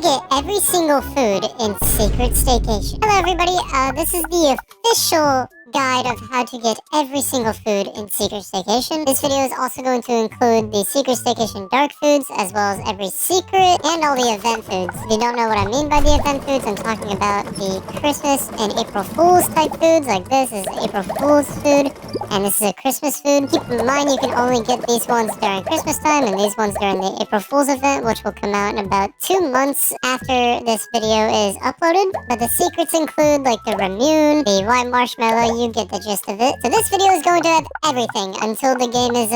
get every single food in Secret Staycation. Hello everybody, this is the official guide of how to get every single food in Secret Staycation. This video is also going to include the Secret Staycation dark foods, as well as every secret and all the event foods. If you don't know what I mean by the event foods, I'm talking about the Christmas and April Fool's type foods. Like this is April Fool's food, and this is a Christmas food. Keep in mind you can only get these ones during Christmas time, and these ones during the April Fool's event, which will come out in about 2 months after this video is uploaded. But the secrets include like the Ramune, the white marshmallow. You get the gist of it. So this video is going to have everything until the game is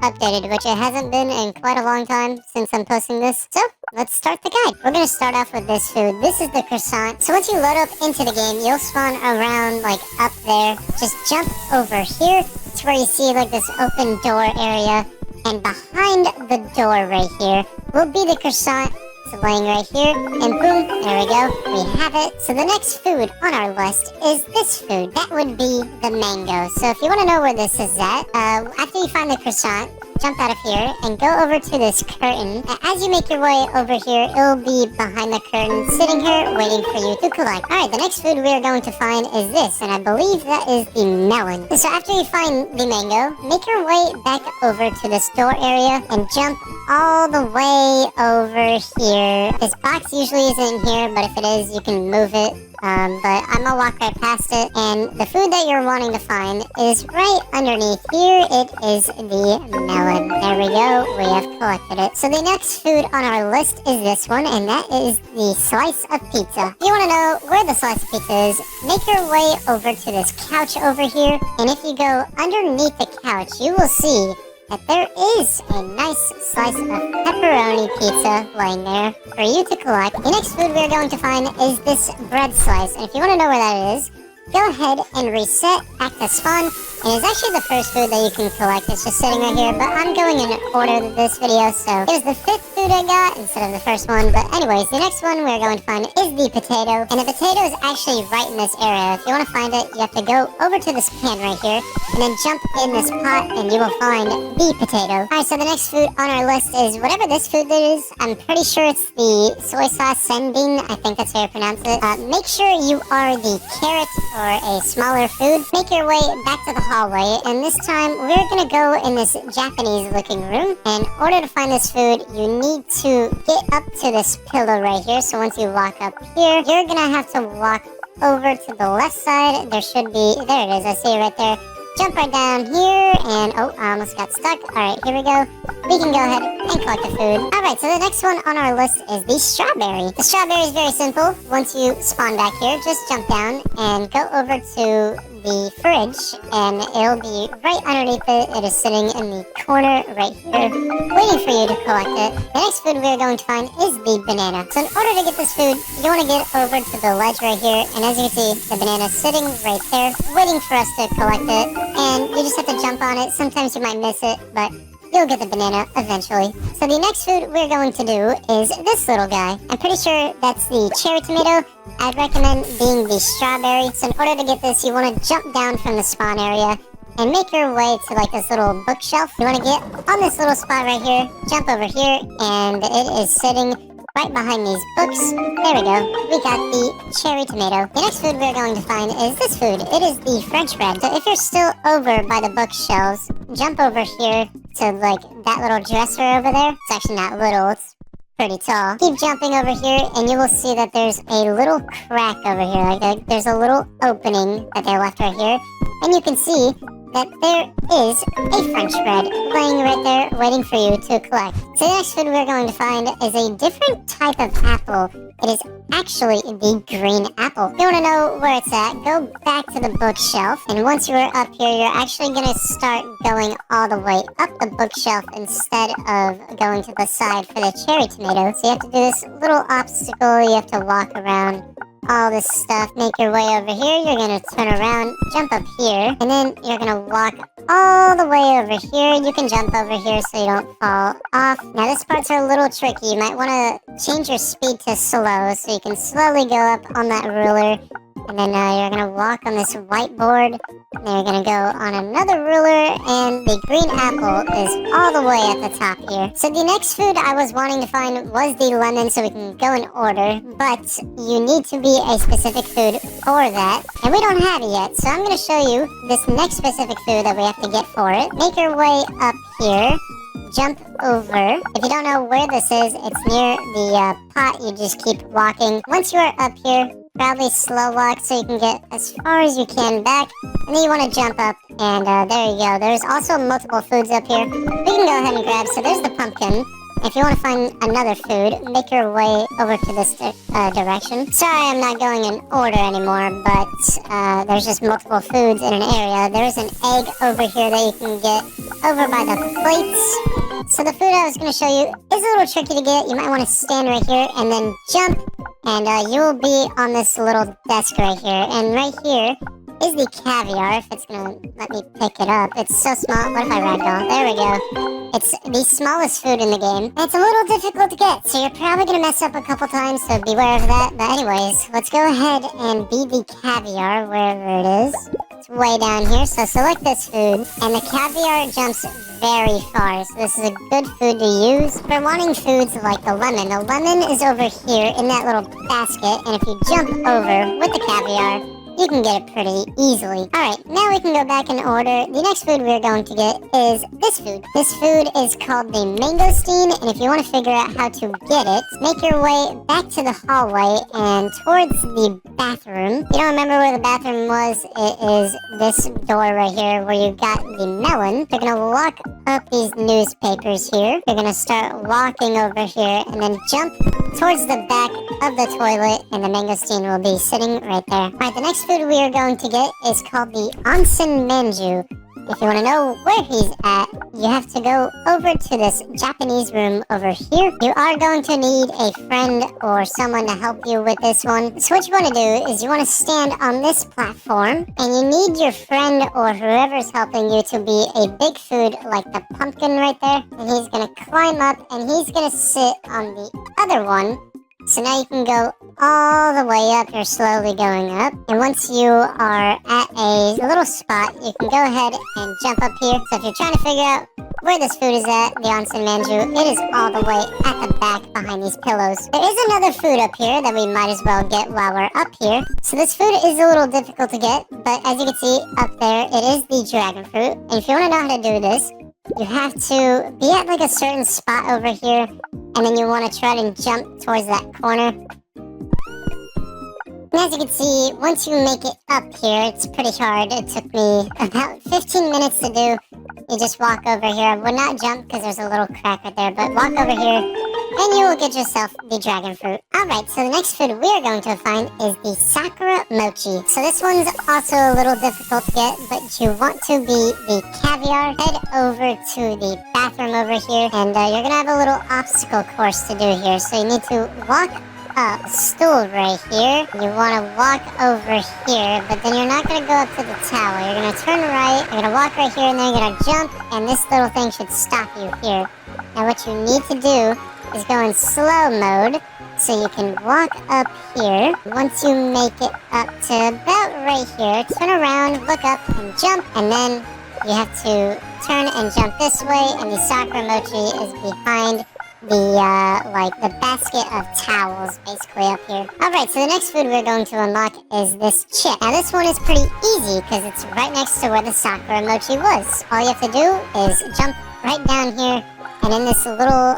updated, which it hasn't been in quite a long time since I'm posting this. So let's start the guide. We're gonna start off with this food. This is the croissant. So once you load up into the game, you'll spawn around like up there. Just jump over here. It's where you see like this open door area, and behind the door right here will be the croissant. It's laying right here, and boom, there we go, we have it. So the next food on our list is this food. That would be the mango. So if you want to know where this is at, after you find the croissant, jump out of here and go over to this curtain. As you make your way over here, it'll be behind the curtain, sitting here, waiting for you to collect. Alright, the next food we are going to find is this, and I believe that is the melon. So after you find the mango, make your way back over to this door area and jump all the way over here. This box usually isn't here, but if it is, you can move it. But I'm gonna walk right past it, and the food that you're wanting to find is right underneath here. It is the melon. There we go, we have collected it. So the next food on our list is this one, and that is the slice of pizza. If you want to know where the slice of pizza is, make your way over to this couch over here, and if you go underneath the couch, you will see that there is a nice slice of pepperoni pizza lying there for you to collect. The next food we're going to find is this bread slice, and if you want to know where that is, go ahead and reset back to spawn, and it's actually the first food that you can collect. It's just sitting right here, but I'm going in order of this video, so it was the 5th food I got instead of the first one. But anyways, the next one we're going to find is the potato, and the potato is actually right in this area. If you want to find it, you have to go over to this pan right here, and then jump in this pot, and you will find the potato. Alright, so the next food on our list is whatever this food is. I'm pretty sure it's the soy sauce sending. I think that's how you pronounce it. Make sure you are the carrot or a smaller food. Make your way back to the hallway, and this time we're gonna go in this Japanese looking room. And in order to find this food, you need to get up to this pillar right here. So once you walk up here, you're gonna have to walk over to the left side. There should be, there it is, I see it right there. Jump right down here, and oh, I almost got stuck. Alright, here we go. We can go ahead and collect the food. Alright, so the next one on our list is the strawberry. The strawberry is very simple. Once you spawn back here, just jump down and go over to the fridge, and it'll be right underneath it. It is sitting in the corner right here, waiting for you to collect it. The next food we're going to find is the banana. So in order to get this food, you want to get over to the ledge right here, and as you can see, the banana is sitting right there, waiting for us to collect it. And you just have to jump on it. Sometimes you might miss it, but you'll get the banana eventually. So the next food we're going to do is this little guy. I'm pretty sure that's the cherry tomato. I'd recommend being the strawberry. So in order to get this, you want to jump down from the spawn area and make your way to like this little bookshelf. You want to get on this little spot right here, jump over here, and it is sitting right behind these books. There we go. We got the cherry tomato. The next food we're going to find is this food. It is the French bread. So if you're still over by the bookshelves, jump over here to like that little dresser over there. It's actually not little, it's pretty tall. Keep jumping over here, and you will see that there's a little crack over here. Like there's a little opening that they left right here, and you can see that there is a French bread laying right there waiting for you to collect. So the next food we're going to find is a different type of apple. It is actually the green apple. If you want to know where it's at, go back to the bookshelf, and once you're up here, you're actually going to start going all the way up the bookshelf instead of going to the side for the cherry tomato. So you have to do this little obstacle. You have to walk around all this stuff, make your way over here. You're gonna turn around, jump up here, and then you're gonna walk all the way over here. You can jump over here so you don't fall off. Now this part's a little tricky. You might want to change your speed to slow so you can slowly go up on that ruler And then you're going to walk on this whiteboard. And then you're going to go on another ruler. And the green apple is all the way at the top here. So the next food I was wanting to find was the lemon, so we can go in order. But you need to be a specific food for that. And we don't have it yet. So I'm going to show you this next specific food that we have to get for it. Make your way up here. Jump over. If you don't know where this is, it's near the pot. You just keep walking. Once you are up here, probably slow walk so you can get as far as you can back. And then you want to jump up, and there you go. There's also multiple foods up here. We can go ahead and grab. So there's the pumpkin. If you want to find another food, make your way over to this direction. Sorry, I'm not going in order anymore, but there's just multiple foods in an area. There's an egg over here that you can get over by the plates. So the food I was going to show you is a little tricky to get. You might want to stand right here and then jump, and you will be on this little desk right here. And right here is the caviar, if it's going to let me pick it up. It's so small. What if I ragdoll? There we go. It's the smallest food in the game. It's a little difficult to get, so you're probably going to mess up a couple times, so beware of that. But anyways, let's go ahead and be the caviar, wherever it is. It's way down here, so select this food. And the caviar jumps very far, so this is a good food to use for wanting foods like the lemon. The lemon is over here in that little basket, and if you jump over with the caviar, you can get it pretty easily. Alright, now we can go back in order. The next food we're going to get is this food. This food is called the mangosteen, and if you want to figure out how to get it, make your way back to the hallway and towards the bathroom. If you don't remember where the bathroom was, it is this door right here where you got the melon. You're going to walk up these newspapers here. You're going to start walking over here and then jump towards the back of the toilet, and the mangosteen will be sitting right there. Alright, the next food we are going to get is called the onsen manju. If you want to know where he's at, you have to go over to this Japanese room over here. You are going to need a friend or someone to help you with this one. So what you want to do is you want to stand on this platform, and you need your friend or whoever's helping you to be a big food like the pumpkin right there. And he's going to climb up, and he's going to sit on the other one. So now you can go all the way up. You're slowly going up. And once you are at a little spot, you can go ahead and jump up here. So if you're trying to figure out where this food is at, the onsen manju, it is all the way at the back behind these pillows. There is another food up here that we might as well get while we're up here. So this food is a little difficult to get, but as you can see up there, it is the dragon fruit. And if you want to know how to do this, you have to be at like a certain spot over here, and then you want to try and jump towards that corner. And as you can see, once you make it up here, it's pretty hard. It took me about 15 minutes to do. You just walk over here. I would not jump because there's a little crack right there, but walk over here and you will get yourself the dragon fruit. Alright, so the next food we are going to find is the sakura mochi. So this one's also a little difficult to get, but you want to be the caviar. Head over to the bathroom over here, and you're going to have a little obstacle course to do here. So you need to walk up a stool right here. You want to walk over here, but then you're not going to go up to the tower. You're going to turn right, you're going to walk right here, and then you're going to jump, and this little thing should stop you here. Now what you need to do is go in slow mode, so you can walk up here. Once you make it up to about right here, turn around, look up, and jump, and then you have to turn and jump this way, and the sakura mochi is behind the basket of towels, basically up here. Alright, so the next food we're going to unlock is this chip. Now this one is pretty easy because it's right next to where the sakura mochi was. All you have to do is jump right down here, and in this little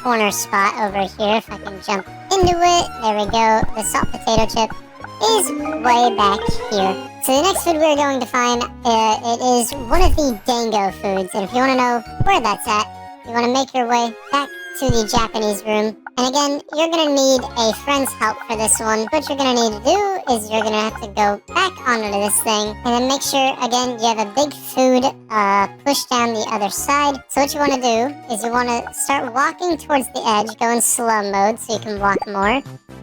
corner spot over here, if I can jump into it, there we go, the salt potato chip is way back here. So the next food we're going to find, it is one of the dango foods, and if you want to know where that's at, you want to make your way back to the Japanese room. And again, you're going to need a friend's help for this one. What you're going to need to do is you're going to have to go back onto this thing, and then make sure, again, you have a big food pushed down the other side. So what you want to do is you want to start walking towards the edge, go in slow mode so you can walk more.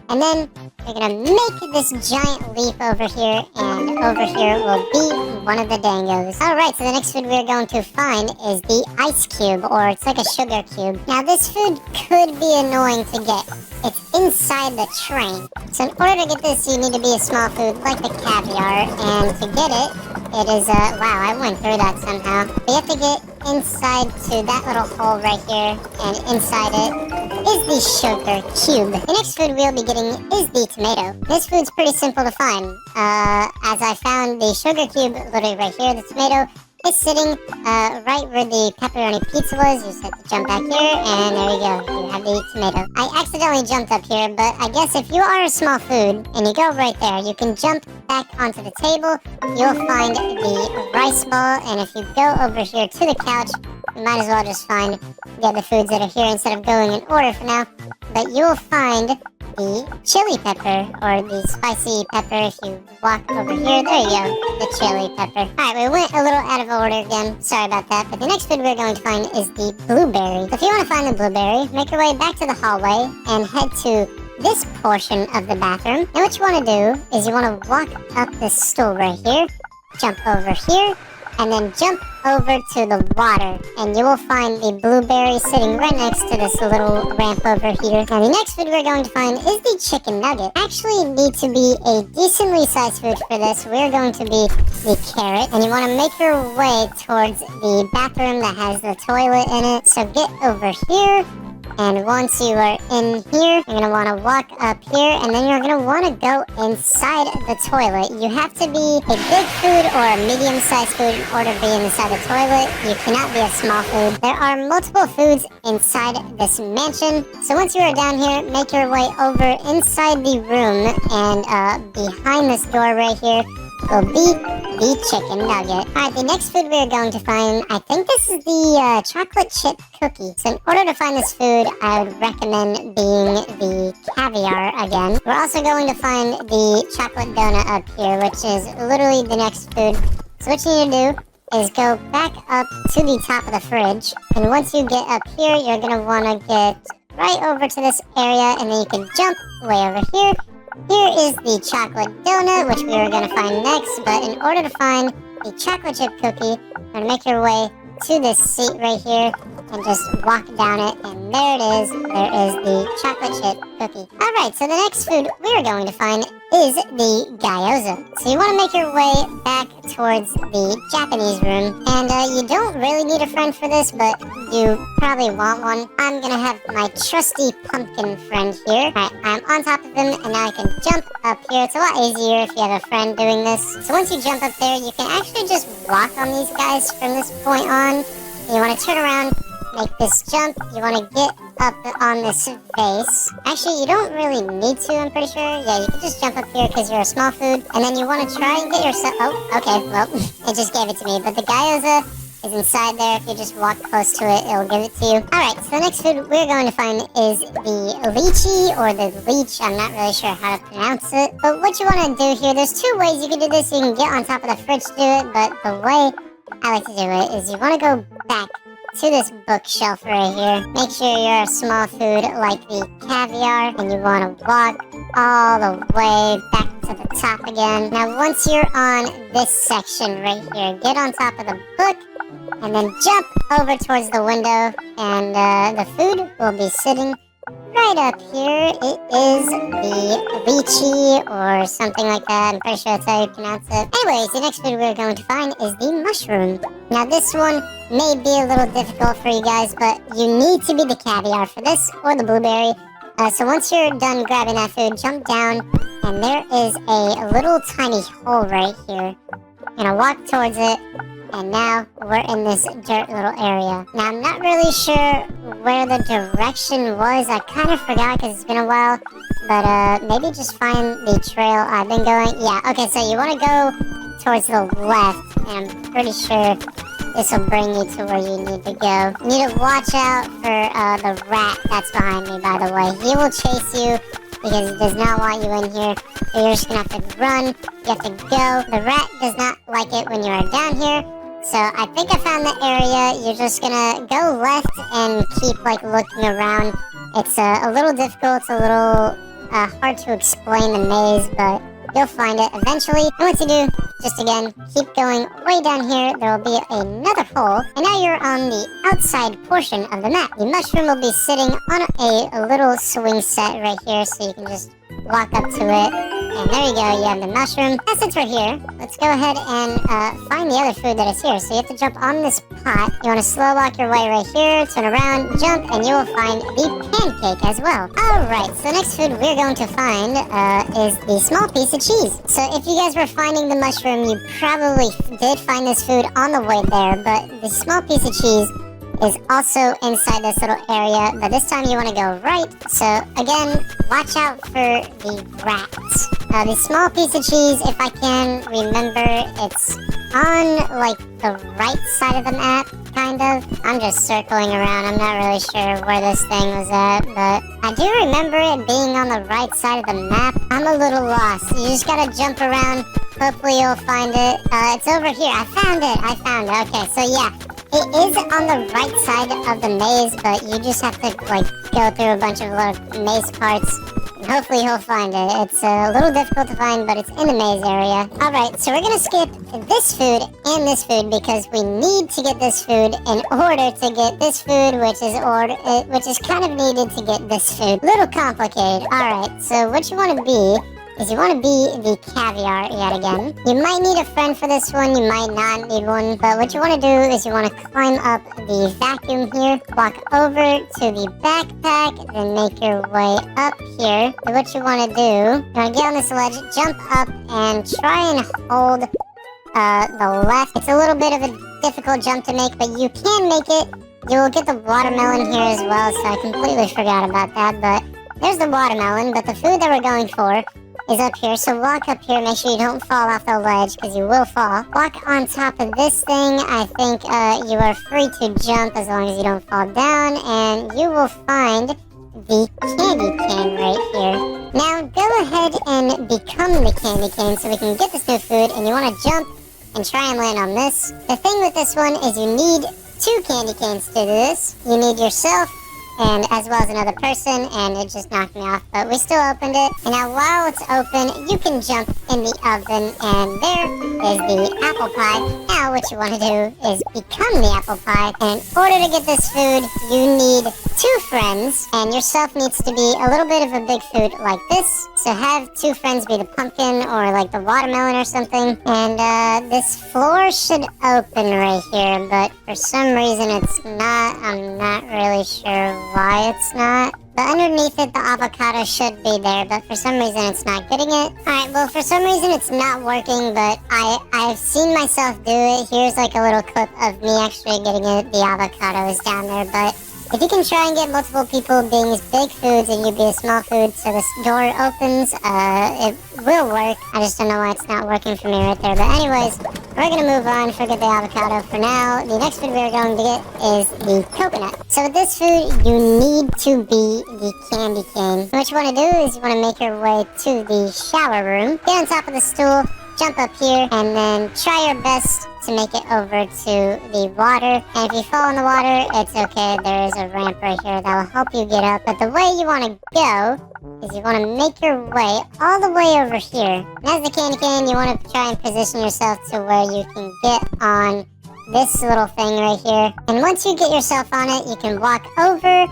And then you're going to make this giant leap over here, and over here will be one of the dangos. Alright, so the next food we're going to find is the ice cube, or it's like a sugar cube. Now this food could be annoying to get. It's inside the train. So in order to get this, you need to be a small food like the caviar, and to get it, it is, wow, I went through that somehow. You have to get inside to that little hole right here, and inside it is the sugar cube. The next food we'll be getting is the tomato. This food's pretty simple to find. As I found the sugar cube literally right here, the tomato is sitting right where the pepperoni pizza was. You just have to jump back here, and there you go. You have the tomato. I accidentally jumped up here, but I guess if you are a small food and you go right there, you can jump back onto the table. You'll find the rice ball, and if you go over here to the couch, you might as well just find the other foods that are here instead of going in order for now. But you'll find the chili pepper, or the spicy pepper. If you walk over here, there you go, the chili pepper. Alright, we went a little out of order again, sorry about that, but the next food we're going to find is the blueberry. So if you want to find the blueberry, make your way back to the hallway and head to this portion of the bathroom. And what you want to do is you want to walk up this stool right here, jump over here, and then jump over to the water, and you will find the blueberry sitting right next to this little ramp over here. Now the next food we're going to find is the chicken nugget. Actually need to be a decently sized food for this. We're going to be the carrot, and you want to make your way towards the bathroom that has the toilet in it. So get over here, and once you are in here, you're going to want to walk up here, and then you're going to want to go inside the toilet. You have to be a big food or a medium-sized food in order to be inside the toilet. You cannot be a small food. There are multiple foods inside this mansion. So once you are down here, make your way over inside the room, and behind this door right here will be the chicken nugget. Alright, the next food we're going to find, I think this is the chocolate chip cookie. So in order to find this food, I would recommend being the caviar again. We're also going to find the chocolate donut up here, which is literally the next food. So what you need to do is go back up to the top of the fridge, and once you get up here, you're going to want to get right over to this area, and then you can jump way over here. Here is the chocolate donut, which we are going to find next, but in order to find the chocolate chip cookie, you're going to make your way to this seat right here and just walk down it, and there it is. There is the chocolate chip cookie. Alright, so the next food we're going to find is the gyoza. So you want to make your way back towards the Japanese room, and you don't really need a friend for this, but you probably want one. I'm gonna have my trusty pumpkin friend here. Alright, I'm on top of him, and now I can jump up here. It's a lot easier if you have a friend doing this. So once you jump up there, you can actually just walk on these guys from this point on. You want to turn around, make this jump. You want to get up on this vase. Actually, you don't really need to, I'm pretty sure. Yeah, you can just jump up here because you're a small food. And then you want to try and get yourself... Oh, okay, well, it just gave it to me. But the gyoza is inside there. If you just walk close to it, it'll give it to you. Alright, so the next food we're going to find is the lychee, or the leech. I'm not really sure how to pronounce it. But what you want to do here, there's two ways you can do this. You can get on top of the fridge to do it, but the way I like to do it is you want to go back to this bookshelf right here. Make sure you're a small food like the caviar, and you want to walk all the way back to the top again. Now once you're on this section right here, get on top of the book and then jump over towards the window, and the food will be sitting right up here. It is the lychee or something like that. I'm pretty sure that's how you pronounce it. Anyways, the next food we're going to find is the mushroom. Now this one may be a little difficult for you guys, but you need to be the caviar for this, or the blueberry. So once you're done grabbing that food, jump down, and there is a little tiny hole right here. You're gonna walk towards it, and now we're in this dirt little area. Now I'm not really sure where the direction was. I kind of forgot because it's been a while. But maybe just find the trail I've been going. Yeah, okay, so you want to go towards the left, and I'm pretty sure this will bring you to where you need to go. You need to watch out for the rat that's behind me, by the way. He will chase you because he does not want you in here. So you're just going to have to run. You have to go. The rat does not like it when you are down here. So I think I found the area. You're just going to go left and keep, like, looking around. It's a little difficult. It's a little hard to explain the maze, but you'll find it eventually. And once you do, just again, keep going way down here. There will be another hole. And now you're on the outside portion of the map. The mushroom will be sitting on a little swing set right here, so you can just walk up to it. And there you go, you have the mushroom. Now since we're here, let's go ahead and find the other food that is here. So you have to jump on this pot. You want to slow walk your way right here, turn around, jump, and you will find the pancake as well. Alright, so the next food we're going to find is the small piece of cheese. So if you guys were finding the mushroom, you probably did find this food on the way there, but the small piece of cheese is also inside this little area, but this time you want to go right. So again, watch out for the rats. The small piece of cheese, if I can remember, it's on like the right side of the map, kind of. I'm just circling around. I'm not really sure where this thing was at, but I do remember it being on the right side of the map. I'm a little lost. You just gotta jump around. Hopefully you'll find it. It's over here. I found it. Okay, so yeah. It is on the right side of the maze, but you just have to like go through a bunch of little maze parts. And hopefully he'll find it. It's a little difficult to find, but it's in the maze area. Alright, so we're gonna skip this food and this food because we need to get this food in order to get this food, which is kind of needed to get this food. Little complicated. Alright, so what you want to be is you want to be the caviar yet again. You might need a friend for this one, you might not need one, but what you want to do is you want to climb up the vacuum here, walk over to the backpack, then make your way up here. So what you want to do, you want to get on this ledge, jump up, and try and hold the left. It's a little bit of a difficult jump to make, but you can make it. You will get the watermelon here as well, so I completely forgot about that, but there's the watermelon. But the food that we're going for is up here, so walk up here, make sure you don't fall off the ledge, because you will fall. Walk on top of this thing. I think you are free to jump as long as you don't fall down, and you will find the candy cane right here. Now, go ahead and become the candy cane so we can get this new food, and you want to jump and try and land on this. The thing with this one is you need 2 candy canes to do this. You need yourself, and as well as another person, and it just knocked me off, but we still opened it. And now while it's open, you can jump in the oven, and there is the apple pie. Now what you want to do is become the apple pie, and in order to get this food, you need 2 friends, and yourself needs to be a little bit of a big food like this. So have 2 friends be the pumpkin or like the watermelon or something, and this floor should open right here, but for some reason it's not. I'm not really sure why it's not. But underneath it, the avocado should be there, but for some reason it's not getting it. Alright, well, for some reason it's not working, but I've seen myself do it. Here's like a little clip of me actually getting it. The avocado is down there, but if you can try and get multiple people being these big foods and you be a small food so this door opens, it will work. I just don't know why it's not working for me right there. But anyways, we're going to move on, forget the avocado for now. The next food we're going to get is the coconut. So with this food, you need to be the candy cane. What you want to do is you want to make your way to the shower room, get on top of the stool, jump up here, and then try your best to make it over to the water. And if you fall in the water, it's okay. There is a ramp right here that will help you get up. But the way you want to go is you want to make your way all the way over here. And as the candy cane, you want to try and position yourself to where you can get on this little thing right here. And once you get yourself on it, you can walk over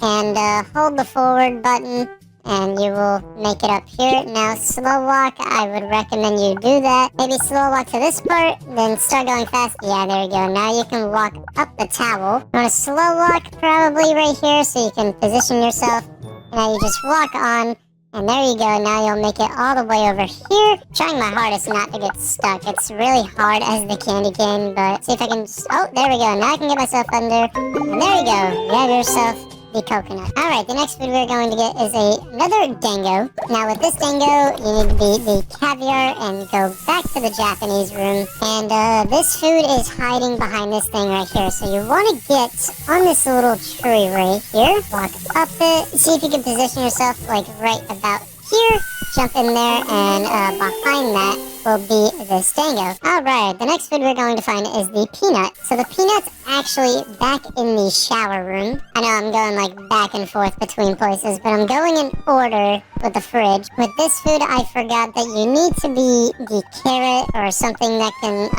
and hold the forward button, and you will make it up here. Now, slow walk, I would recommend you do that. Maybe slow walk to this part, then start going fast. Yeah, there you go. Now you can walk up the towel. You want to slow walk probably right here so you can position yourself. Now you just walk on, and there you go. Now you'll make it all the way over here. Trying my hardest not to get stuck. It's really hard as the candy cane, but see if I can just... Oh, there we go. Now I can get myself under. And there you go. You have yourself the coconut. Alright, the next food we're going to get is another dango. Now with this dango, you need to be the caviar and go back to the Japanese room. And this food is hiding behind this thing right here. So you want to get on this little tree right here. Walk up it. See if you can position yourself like right about here. jump in there, and behind that will be the Stango. Alright, the next food we're going to find is the peanut. So the peanut's actually back in the shower room. I know I'm going like back and forth between places, but I'm going in order with the fridge. With this food, I forgot that you need to be the carrot or something that can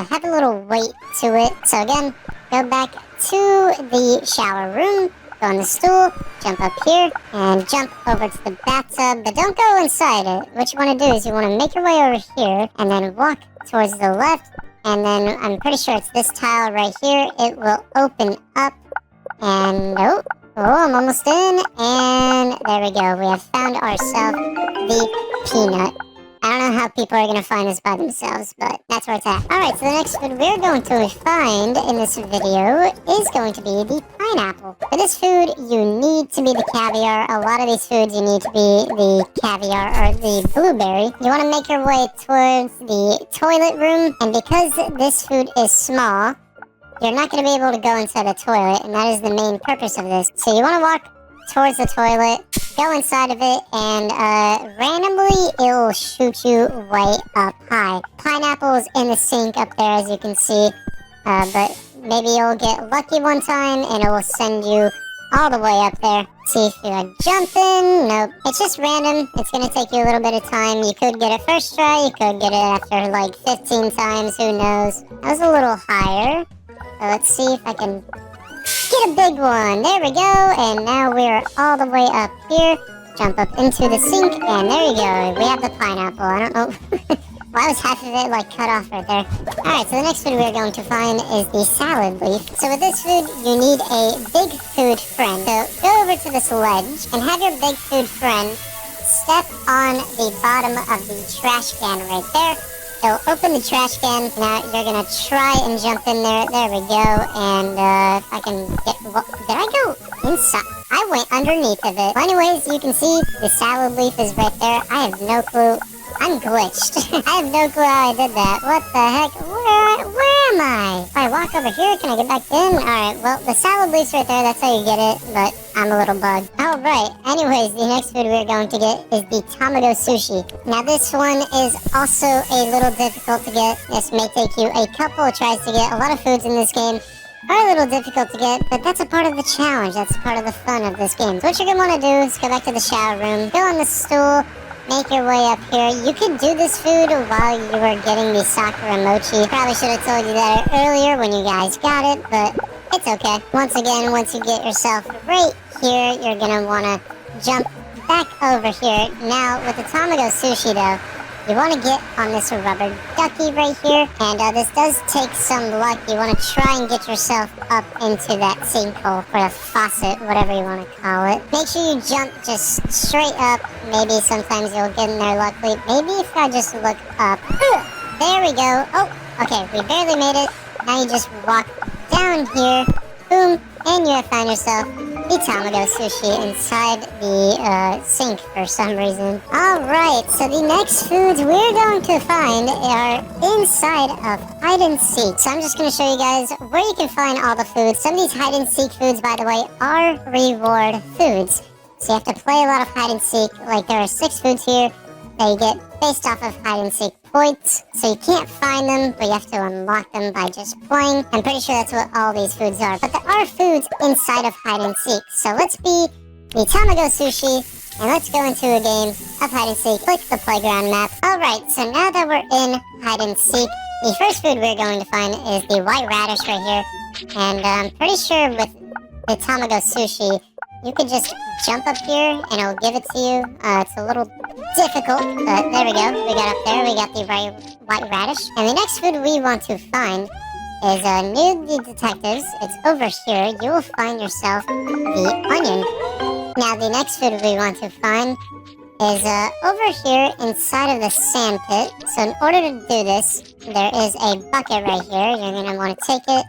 have a little weight to it. So again, go back to the shower room, go on the stool, jump up here, and jump over to the bathtub, but don't go inside it. What you want to do is you want to make your way over here, and then walk towards the left, and then I'm pretty sure it's this tile right here. It will open up, and oh, I'm almost in, and there we go. We have found ourselves the peanut. I don't know how people are going to find this by themselves, but that's where it's at. Alright, so the next food we're going to find in this video is going to be the pineapple. For this food, you need to be the caviar. A lot of these foods, you need to be the caviar or the blueberry. You want to make your way towards the toilet room, and because this food is small, you're not going to be able to go inside the toilet, and that is the main purpose of this. So you want to walk towards the toilet, go inside of it, and randomly it will shoot you way up high. Pineapple is in the sink up there, as you can see, but maybe you'll get lucky one time and it will send you all the way up there. See if you jump in. Nope, it's just random. It's gonna take you a little bit of time. You could get it first try, you could get it after like 15 times, who knows. That was a little higher, so let's see if I can get a big one. There we go. And now we're all the way up here. Jump up into the sink, and there you go. We have the pineapple. I don't know why was half of it like cut off right there. Alright, so the next food we're going to find is the salad leaf. So with this food, you need a big food friend. So go over to this ledge and have your big food friend step on the bottom of the trash can right there. So open the trash can. Now you're gonna try and jump in there. There we go. And if I can get, did I go inside? I went underneath of it. Well, anyways, you can see the salad leaf is right there. I have no clue. I'm glitched. I have no clue how I did that. What the heck? Where am I? If I walk over here, can I get back in? Alright, well, the salad leaf's right there. That's how you get it, but I'm a little bugged. Alright, anyways, the next food we're going to get is the tamago sushi. Now, this one is also a little difficult to get. This may take you a couple of tries to get. A lot of foods in this game are a little difficult to get, but that's a part of the challenge. That's part of the fun of this game. So what you're going to want to do is go back to the shower room, go on the stool, make your way up here. You could do this food while you were getting the sakura mochi. Probably should have told you that earlier when you guys got it, but it's okay. Once again, once you get yourself right here, you're going to want to jump back over here. Now, with the tamago sushi, though, you want to get on this rubber ducky right here, and this does take some luck. You want to try and get yourself up into that sinkhole, or a faucet, whatever you want to call it. Make sure you jump just straight up. Maybe sometimes you'll get in there luckily. Maybe if I just look up. There we go. Oh, okay, we barely made it. Now you just walk down here. Boom, and you have found yourself the tamago sushi inside the sink for some reason. Alright, so the next foods we're going to find are inside of hide and seek. So I'm just going to show you guys where you can find all the foods. Some of these hide and seek foods, by the way, are reward foods. So you have to play a lot of hide and seek. Like, there are 6 foods here that you get based off of hide and seek points. So you can't find them, but you have to unlock them by just playing. I'm pretty sure that's what all these foods are. But there are foods inside of hide and seek. So let's be the tamago sushi, and let's go into a game of hide and seek. Click the playground map. Alright, so now that we're in hide and seek, the first food we're going to find is the white radish right here. And I'm pretty sure with the tamago sushi, you could just jump up here and it'll give it to you. It's a little difficult, but there we go. We got up there, we got the white radish. And the next food we want to find is near the detectives. It's over here. You will find yourself the onion. Now, the next food we want to find is over here inside of the sand pit. So in order to do this, there is a bucket right here. You're going to want to take it,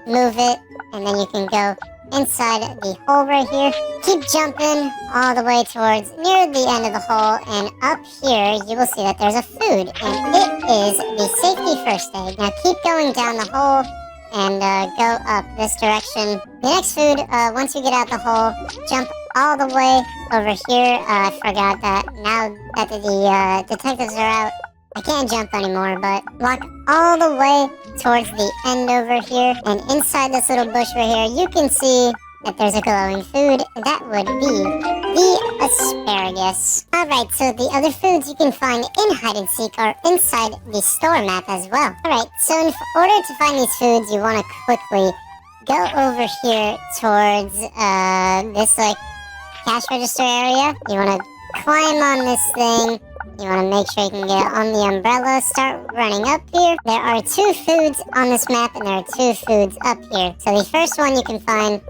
move it, and then you can go inside the hole right here. Keep jumping all the way towards near the end of the hole, and up here you will see that there's a food, and it is the safety first aid. Now keep going down the hole and go up this direction. The next food, once you get out the hole, jump all the way over here. I forgot that now that the detectives are out, I can't jump anymore, but walk all the way towards the end over here. And inside this little bush right here, you can see that there's a glowing food. That would be the asparagus. Alright, so the other foods you can find in hide and seek are inside the store map as well. Alright, so in order to find these foods, you want to quickly go over here towards this like cash register area. You want to climb on this thing. You want to make sure you can get on the umbrella. Start running up here. There are 2 foods on this map, and there are 2 foods up here. So the first one you can find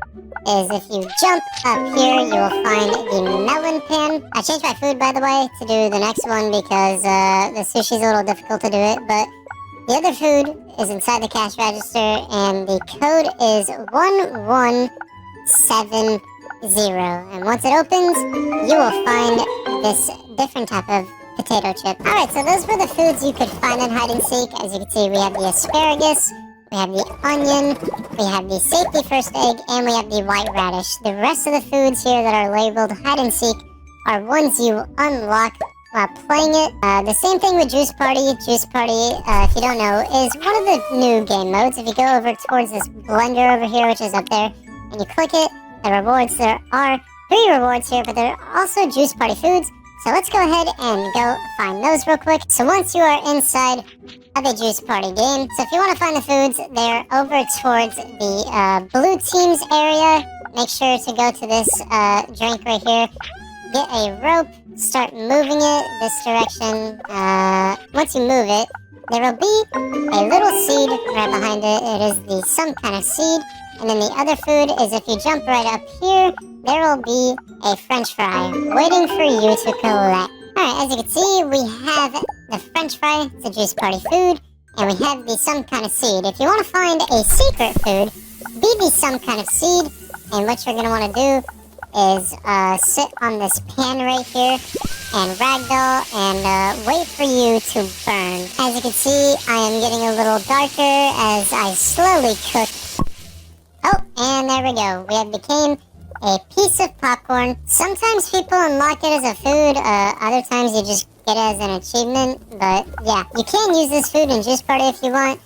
is if you jump up here, you will find the melon pan. I changed my food, by the way, to do the next one because the sushi's a little difficult to do it. But the other food is inside the cash register, and the code is 1170. And once it opens, you will find this different type of potato chip. Alright, so those were the foods you could find in hide and seek. As you can see, we have the asparagus, we have the onion, we have the safety first egg, and we have the white radish. The rest of the foods here that are labeled hide and seek are ones you unlock while playing it. The same thing with Juice Party. Juice Party, if you don't know, is one of the new game modes. If you go over towards this blender over here, which is up there, and you click it, the rewards, there are 3 rewards here, but there are also Juice Party foods. So let's go ahead and go find those real quick. So once you are inside of a Juice Party game, so if you want to find the foods, they're over towards the blue team's area. Make sure to go to this drink right here. Get a rope, start moving it this direction. Once you move it, there will be a little seed right behind it. It is the some kind of seed. And then the other food is if you jump right up here, there will be a french fry waiting for you to collect. Alright, as you can see, we have the french fry, it's a Juice Party food, and we have the some kind of seed. If you want to find a secret food, be the some kind of seed, and what you're going to want to do is sit on this pan right here and ragdoll and wait for you to burn. As you can see, I am getting a little darker as I slowly cook. Oh, and there we go. We have became a piece of popcorn. Sometimes people unlock it as a food. Other times you just get it as an achievement. But yeah, you can use this food in Juice Party if you want.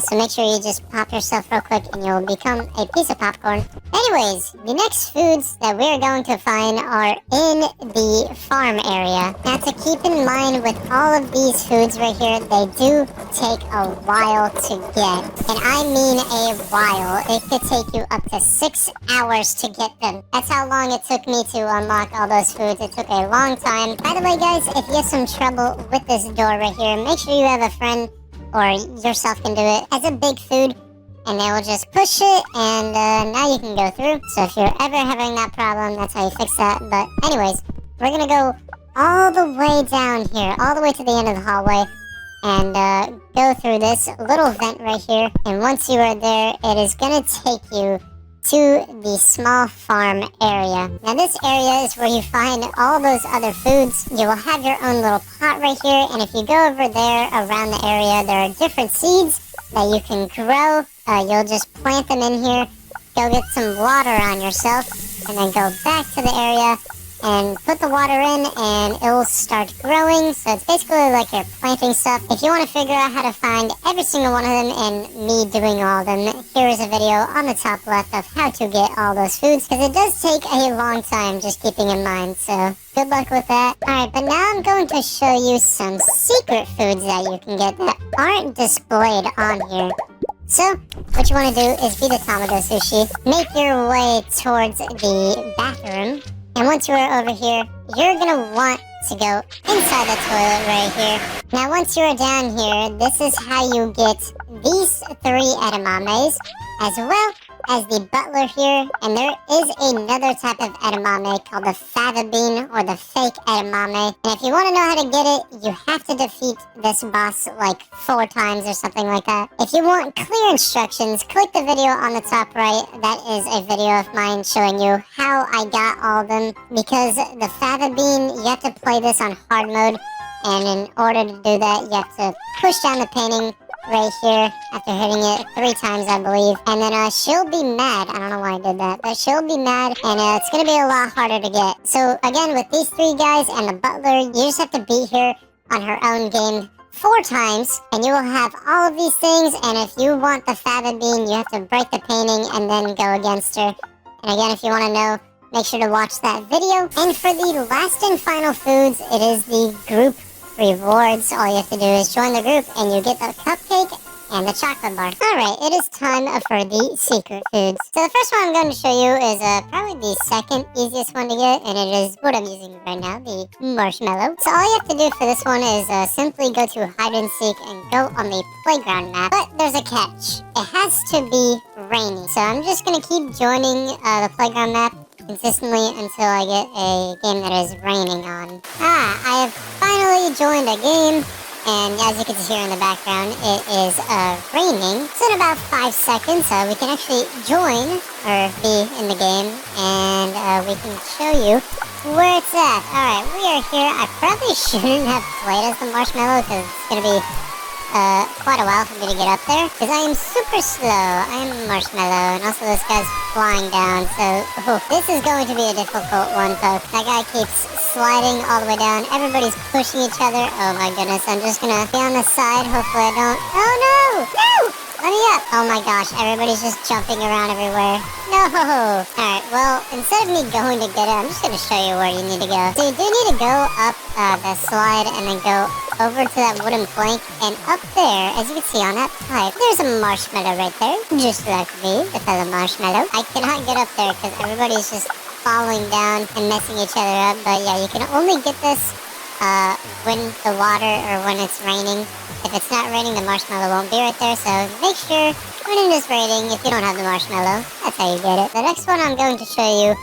So make sure you just pop yourself real quick and you'll become a piece of popcorn. Anyways, the next foods that we're going to find are in the farm area. Now to keep in mind with all of these foods right here, they do take a while to get. And I mean a while. It could take you up to 6 hours to get them. That's how long it took me to unlock all those foods. It took a long time. By the way, guys, if you have some trouble with this door right here, make sure you have a friend or yourself can do it as a big food, and they will just push it, and now you can go through. So if you're ever having that problem, that's how you fix that. But anyways, we're gonna go all the way down here, all the way to the end of the hallway, and go through this little vent right here. And once you are there, it is gonna take you to the small farm area. Now this area is where you find all those other foods. You will have your own little pot right here, and if you go over there around the area, there are different seeds that you can grow. You'll just plant them in here, go get some water on yourself, and then go back to the area and put the water in, and it will start growing. So it's basically like you're planting stuff. If you want to figure out how to find every single one of them and me doing all of them, here is a video on the top left of how to get all those foods, because it does take a long time, just keeping in mind. So good luck with that. Alright, but now I'm going to show you some secret foods that you can get that aren't displayed on here. So, what you want to do is be the Tamado Sushi, make your way towards the bathroom, and once you are over here, you're going to want to go inside the toilet right here. Now, once you are down here, this is how you get these 3 edamames, as well as the butler here. And there is another type of edamame called the fava bean, or the fake edamame. And if you want to know how to get it, you have to defeat this boss like 4 times or something like that. If you want clear instructions, click the video on the top right. That is a video of mine showing you how I got all of them. Because the fava bean, you have to play this on hard mode. And in order to do that, you have to push down the painting right here after hitting it 3 times, I believe. And then she'll be mad. I don't know why I did that, but she'll be mad, and it's gonna be a lot harder to get. So again, with these 3 guys and the butler, you just have to beat her on her own game 4 times, and you will have all of these things. And if you want the fava bean, you have to break the painting and then go against her. And again, if you want to know, make sure to watch that video. And for the last and final foods, it is the group rewards. All you have to do is join the group and you get the cupcake and the chocolate bar. Alright, it is time for the secret foods. So the first one I'm going to show you is probably the second easiest one to get, and it is what I'm using right now, the marshmallow. So all you have to do for this one is simply go to hide and seek and go on the playground map. But there's a catch. It has to be rainy. So I'm just going to keep joining the playground map consistently until I get a game that is raining on. I have finally joined a game, and as you can see here in the background, it is raining. So in about 5 seconds, we can actually join or be in the game, and we can show you where it's at. Alright, we are here. I probably shouldn't have played as the marshmallow because it's going to be quite a while for me to get up there, because I am super slow. I am a marshmallow, and also this guy's flying down, so this is going to be a difficult one, folks. That guy keeps sliding all the way down. Everybody's pushing each other. Oh my goodness, I'm just gonna be on the side. Hopefully I don't. Oh no! No! Let me up! Oh my gosh, everybody's just jumping around everywhere. No! Alright, well, instead of me going to get it, I'm just gonna show you where you need to go. So you do need to go up the slide and then go over to that wooden plank, and up there, as you can see on that pipe, there's a marshmallow right there, just like me, the fellow marshmallow. I cannot get up there because everybody's just falling down and messing each other up, but yeah, you can only get this when the water or when it's raining. If it's not raining, the marshmallow won't be right there, so make sure when it is raining, if you don't have the marshmallow, that's how you get it. The next one I'm going to show you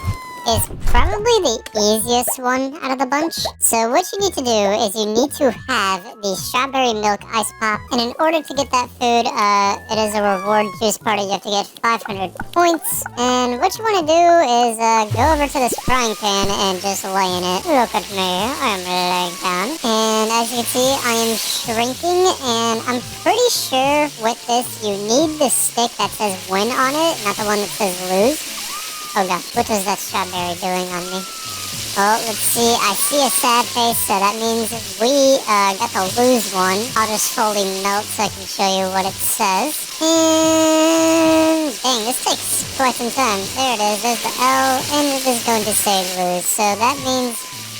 is probably the easiest one out of the bunch. So what you need to do is you need to have the strawberry milk ice pop, and in order to get that food, it is a reward juice party. You have to get 500 points, and what you want to do is go over to this frying pan and just lay in it. Look at me, I'm laying down, and as you can see, I am shrinking, and I'm pretty sure with this you need the stick that says win on it, not the one that says lose. Oh gosh, what is that strawberry doing on me? Oh, let's see. I see a sad face, so that means we got the lose one. I'll just fully melt so I can show you what it says. And dang, this takes quite some time. There it is. There's the L, and it is going to say lose. So that means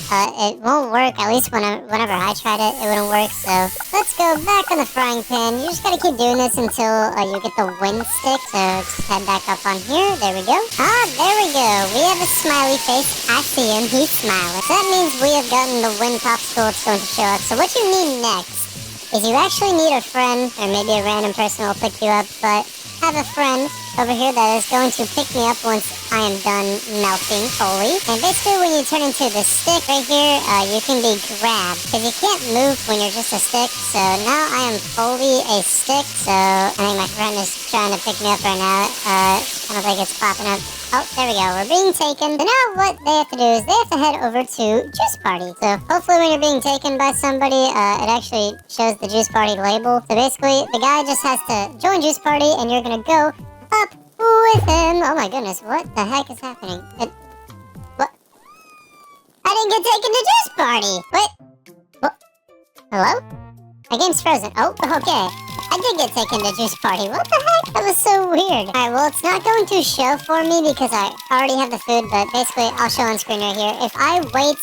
it won't work. At least whenever I tried it, it wouldn't work. So let's go back on the frying pan. You just gotta keep doing this until you get the win stick. So just head back up on here. There we go. There we go. We have a smiley face. I see him. He's smiling. So that means we have gotten the win popsicle. It's going to show up. So what you need next is you actually need a friend, or maybe a random person will pick you up, but have a friend over here that is going to pick me up once I am done melting fully. And basically when you turn into the stick right here, you can be grabbed, because you can't move when you're just a stick. So now I am fully a stick, so I think my friend is trying to pick me up right now. I don't think it's popping up. Oh, there we go. We're being taken. So now what they have to do is they have to head over to Juice Party. So hopefully when you're being taken by somebody, it actually shows the Juice Party label. So basically the guy just has to join Juice Party, and you're gonna go up with him. Oh my goodness, what the heck is happening? What? I didn't get taken to Juice Party. Wait. What? Hello? My game's frozen. Oh, okay. I did get taken to Juice Party. What the heck? That was so weird. Alright, well, it's not going to show for me because I already have the food, but basically I'll show on screen right here. If I wait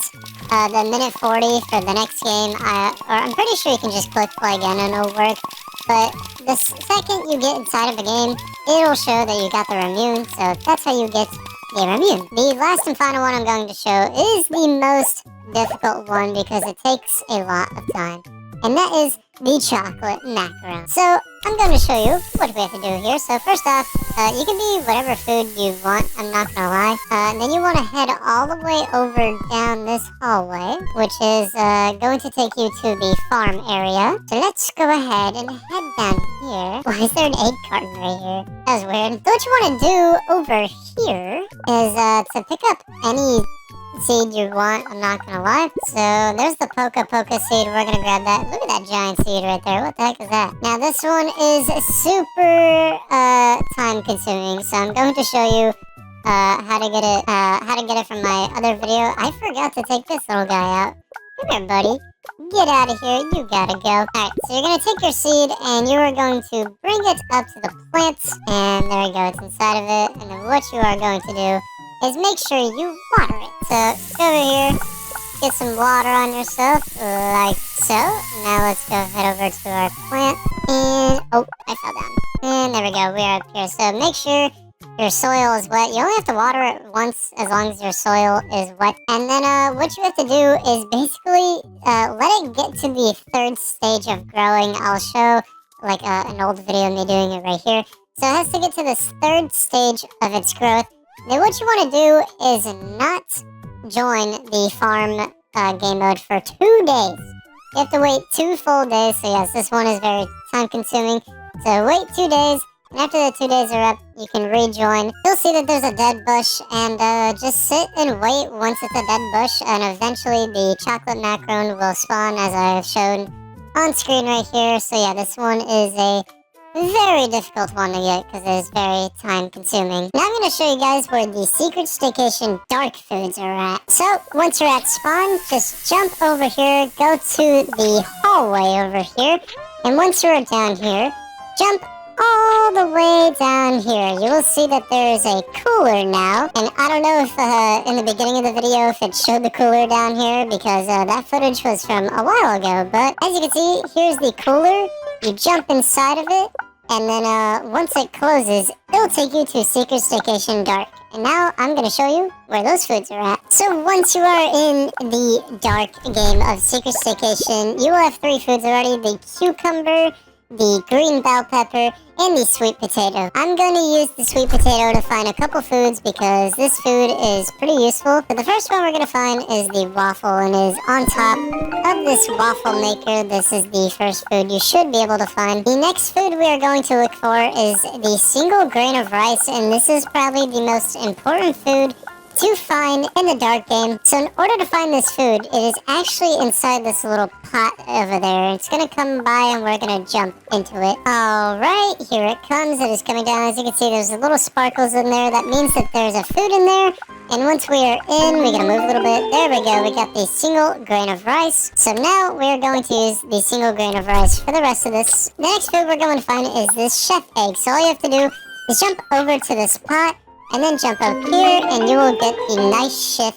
the minute 40 for the next game, or I'm pretty sure you can just click play again and it'll work. But the second you get inside of the game, it'll show that you got the Remune, so that's how you get the Remune. The last and final one I'm going to show is the most difficult one because it takes a lot of time, and that is the chocolate macaron. So I'm going to show you what we have to do here. So first off, you can be whatever food you want, I'm not gonna lie. And then you want to head all the way over down this hallway, which is going to take you to the farm area. So let's go ahead and head down here. Why is there an egg carton right here? That was weird. So what you want to do over here is to pick up any seed you want, I'm not gonna lie. So there's the Poca seed. We're gonna grab that. Look at that giant seed right there. What the heck is that? Now this one is super time consuming. So I'm going to show you how to get it from my other video. I forgot to take this little guy out. Come here, buddy. Get out of here. You gotta go. Alright, so you're gonna take your seed and you are going to bring it up to the plant. And there we go. It's inside of it. And then what you are going to do is make sure you water it. So, go over here. Get some water on yourself, like so. Now let's go head over to our plant. And, oh, I fell down. And there we go. We are up here. So, make sure your soil is wet. You only have to water it once as long as your soil is wet. And then what you have to do is basically let it get to the third stage of growing. I'll show like an old video of me doing it right here. So it has to get to this third stage of its growth. Then what you want to do is not join the farm game mode for 2 days. You have to wait 2 full days. So yes, this one is very time consuming. So wait 2 days. And after the 2 days are up, you can rejoin. You'll see that there's a dead bush, and just sit and wait once it's a dead bush, and eventually the chocolate macaron will spawn, as I have shown on screen right here. So yeah, this one is a very difficult one to get, because it is very time consuming. Now I'm going to show you guys where the secret staycation dark foods are at. So, once you're at spawn, just jump over here, go to the hallway over here, and once you're down here, jump all the way down here. You will see that there is a cooler now, and I don't know if in the beginning of the video if it showed the cooler down here, because that footage was from a while ago. But as you can see, here's the cooler. You jump inside of it, and then once it closes, it'll take you to Secret Staycation Dark. And now I'm going to show you where those foods are at. So once you are in the dark game of Secret Staycation, you will have 3 foods already: the cucumber, the green bell pepper, and the sweet potato. I'm going to use the sweet potato to find a couple foods, because this food is pretty useful. But the first one we're going to find is the waffle, and is on top of this waffle maker. This is the first food you should be able to find. The next food we are going to look for is the single grain of rice, and this is probably the most important food to find in the dark game. So in order to find this food, it is actually inside this little pot over there. It's gonna come by and we're gonna jump into it. Alright, here it comes. It is coming down. As you can see, there's little sparkles in there. That means that there's a food in there. And once we are in, we're gonna move a little bit. There we go. We got the single grain of rice. So now we're going to use the single grain of rice for the rest of this. The next food we're going to find is this chef egg. So all you have to do is jump over to this pot, and then jump up here, and you will get the nice chef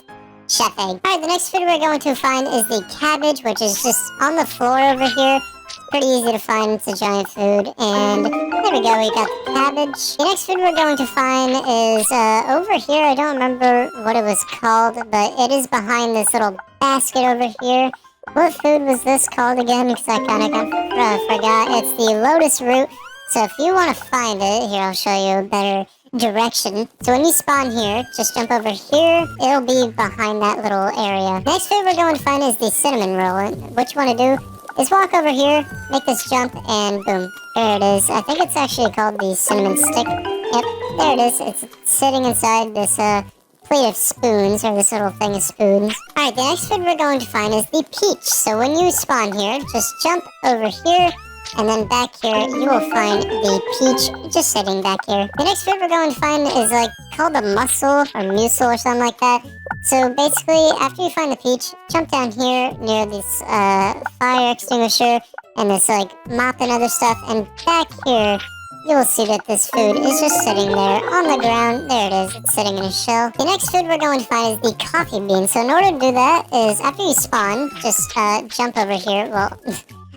egg. Alright, the next food we're going to find is the cabbage, which is just on the floor over here. It's pretty easy to find. It's a giant food. And there we go, we got the cabbage. The next food we're going to find is over here. I don't remember what it was called, but it is behind this little basket over here. What food was this called again? Because I kind of forgot. It's the lotus root. So if you want to find it, here I'll show you a better direction. So when you spawn here, just jump over here. It'll be behind that little area. Next food we're going to find is the cinnamon roll. And what you want to do is walk over here, make this jump, and boom, there it is. I think it's actually called the cinnamon stick. Yep, there it is. It's sitting inside this plate of spoons, or this little thing of spoons. Alright, the next food we're going to find is the peach. So when you spawn here, just jump over here, and then back here, you will find the peach just sitting back here. The next food we're going to find is like called a mussel or mussel or something like that. So basically, after you find the peach, jump down here near this fire extinguisher and this like mop and other stuff. And back here, you will see that this food is just sitting there on the ground. There it is. It's sitting in a shell. The next food we're going to find is the coffee bean. So in order to do that is after you spawn, just jump over here. Well,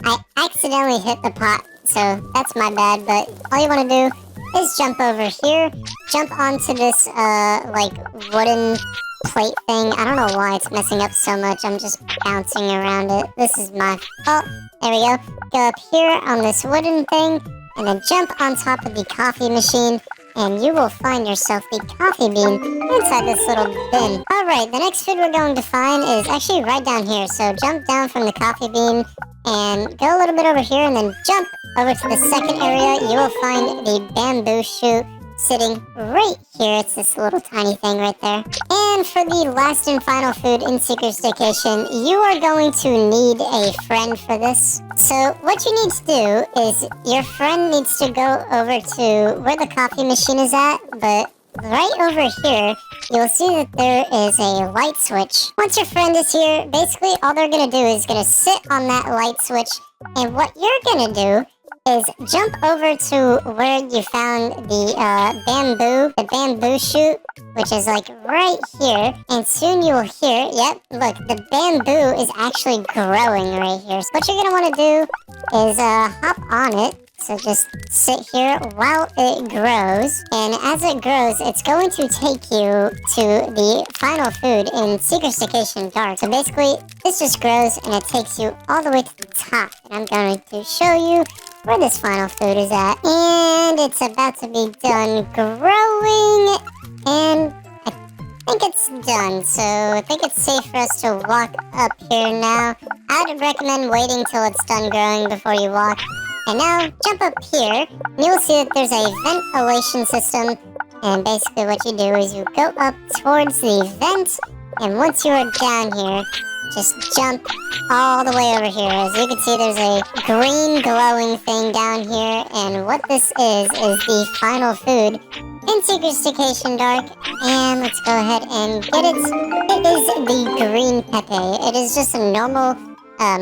I accidentally hit the pot, so that's my bad, but all you want to do is jump over here, jump onto this, like, wooden plate thing. I don't know why it's messing up so much. I'm just bouncing around it. This is my fault. There we go. Go up here on this wooden thing, and then jump on top of the coffee machine, and you will find yourself the coffee bean inside this little bin. Alright, the next food we're going to find is actually right down here. So jump down from the coffee bean, and go a little bit over here, and then jump over to the second area. You will find the bamboo shoot. sitting right here. It's this little tiny thing right there. And for the last and final food in Secret Staycation, you are going to need a friend for this. So what you need to do is your friend needs to go over to where the coffee machine is at, but right over here, you'll see that there is a light switch. Once your friend is here, basically all they're going to do is going to sit on that light switch. And what you're going to do is jump over to where you found the bamboo shoot, which is like right here. And soon you'll hear, yep, look, the bamboo is actually growing right here. So what you're going to want to do is hop on it. So just sit here while it grows, and as it grows, it's going to take you to the final food in Secret Staycation Dark. So basically, this just grows, and it takes you all the way to the top. And I'm going to show you where this final food is at. And it's about to be done growing, and I think it's done. So I think it's safe for us to walk up here now. I'd recommend waiting till it's done growing before you walk. And now, jump up here, and you'll see that there's a ventilation system, and basically what you do is you go up towards the vent, and once you are down here, just jump all the way over here. As you can see, there's a green glowing thing down here, and what this is the final food in Secret Staycation Dark, and let's go ahead and get it. It is the green pepe. It is just a normal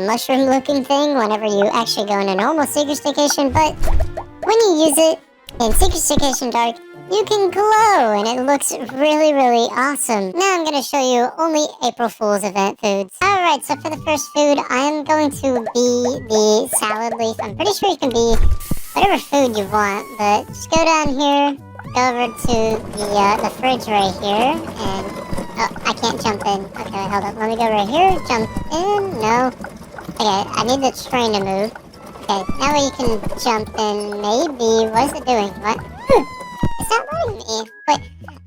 mushroom looking thing whenever you actually go into normal Secret Staycation, but when you use it in Secret Staycation Dark, you can glow, and it looks really, really awesome. Now I'm going to show you only April Fool's event foods. Alright, so for the first food, I am going to be the salad leaf. I'm pretty sure you can be whatever food you want, but just go down here, go over to the fridge right here, and oh, I can't jump in. Okay, hold up. Let me go right here. Jump in. No. Okay, I need the train to move. Okay, now you can jump in. Maybe. What is it doing? What? It's not letting me. Wait.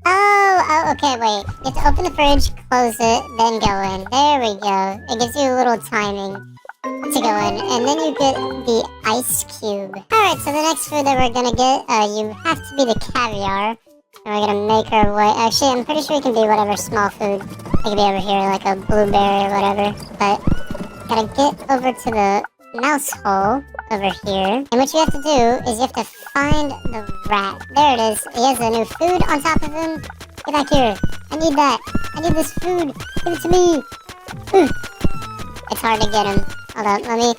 Oh, okay, wait. You have to open the fridge, close it, then go in. There we go. It gives you a little timing to go in. And then you get the ice cube. Alright, so the next food that we're gonna get, you have to be the caviar. And we're gonna make our way. Actually, I'm pretty sure it can be whatever small food. It can be over here, like a blueberry or whatever. But gotta get over to the mouse hole over here. And what you have to do is you have to find the rat. There it is. He has a new food on top of him. Get back here. I need that. I need this food. Give it to me. Ooh. It's hard to get him. Hold on. Let me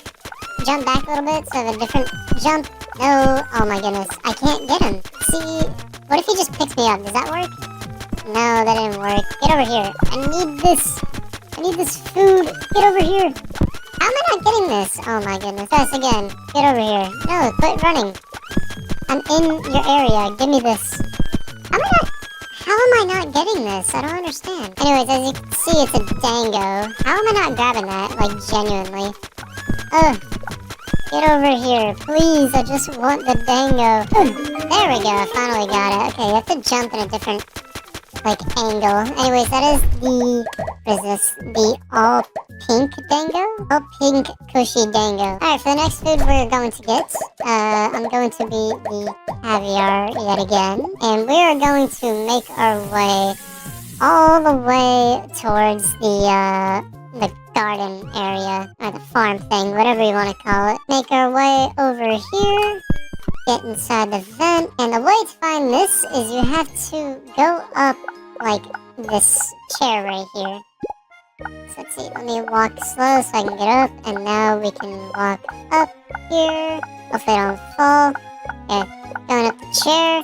jump back a little bit so I have a different jump. No. Oh my goodness. I can't get him. See? What if he just picks me up? Does that work? No, that didn't work. Get over here. I need this. I need this food. Get over here. How am I not getting this? Oh my goodness. Yes, again. Get over here. No, quit running. I'm in your area. Give me this. How am I not getting this? I don't understand. Anyways, as you can see, it's a dango. How am I not grabbing that? Like, genuinely. Ugh. Get over here, please. I just want the dango. There we go. I finally got it. Okay, you have to jump in a different, like, angle. Anyways, that is the, what is this? The all pink dango? All pink cushy dango. Alright, for the next food we're going to get, I'm going to be the caviar yet again. And we are going to make our way all the way towards the garden area, or the farm thing, whatever you want to call it. Make our way over here, get inside the vent, and the way to find this is you have to go up, like, this chair right here. So let's see, let me walk slow so I can get up, and now we can walk up here. Hopefully I don't fall. Okay, going up the chair.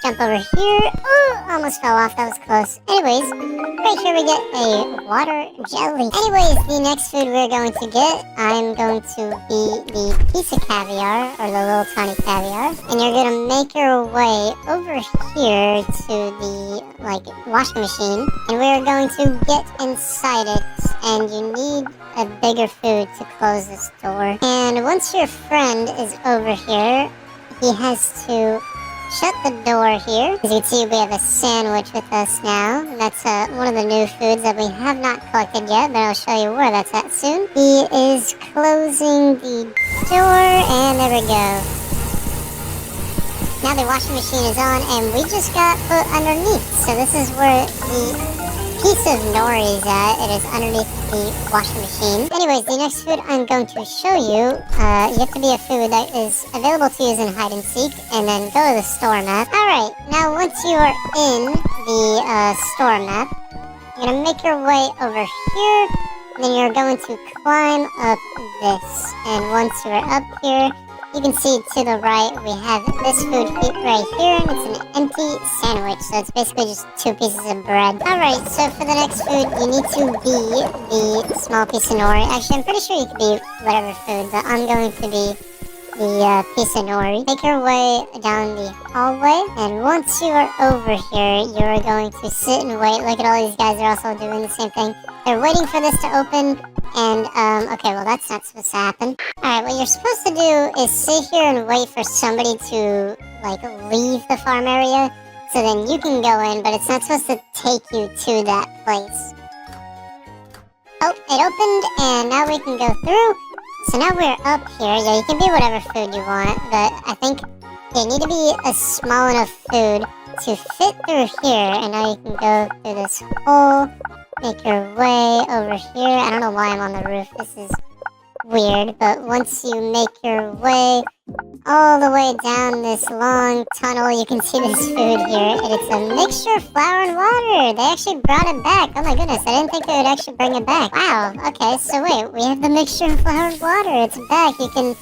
Jump over here. Oh, almost fell off. That was close. Anyways, right here we get a water jelly. Anyways, the next food we're going to get, I'm going to be the piece of caviar, or the little tiny caviar. And you're going to make your way over here to the, like, washing machine. And we're going to get inside it. And you need a bigger food to close this door. And once your friend is over here, he has to shut the door here. As you can see, we have a sandwich with us now. That's one of the new foods that we have not collected yet, but I'll show you where that's at soon. He is closing the door, and there we go. now the washing machine is on, and we just got put underneath. So this is where the piece of nori is at. It is underneath the washing machine. Anyways, the next food I'm going to show you, you have to be a food that is available to use in hide and seek, and then go to the store map. Alright, now once you are in the store map, you're going to make your way over here, and then you're going to climb up this. And once you're up here, you can see to the right, we have this food right here, and it's an empty sandwich. So it's basically just 2 pieces of bread. Alright, so for the next food, you need to be the small piece of nori. Actually, I'm pretty sure you could be whatever food, but I'm going to be the piece of nori. Make your way down the hallway, and once you are over here, you are going to sit and wait. Look at all these guys, they're also doing the same thing. They're waiting for this to open, and, okay, well, that's not supposed to happen. Alright, what you're supposed to do is sit here and wait for somebody to, like, leave the farm area, so then you can go in, but it's not supposed to take you to that place. Oh, it opened, and now we can go through. So now we're up here. Yeah, you can be whatever food you want, but I think you need to be a small enough food to fit through here, and now you can go through this hole, make your way over here. I don't know why I'm on the roof. This is weird, but once you make your way all the way down this long tunnel, you can see this food here, and it's a mixture of flour and water. They actually brought it back. Oh my goodness, I didn't think they would actually bring it back. Wow, okay, so wait, we have the mixture of flour and water. It's back. You can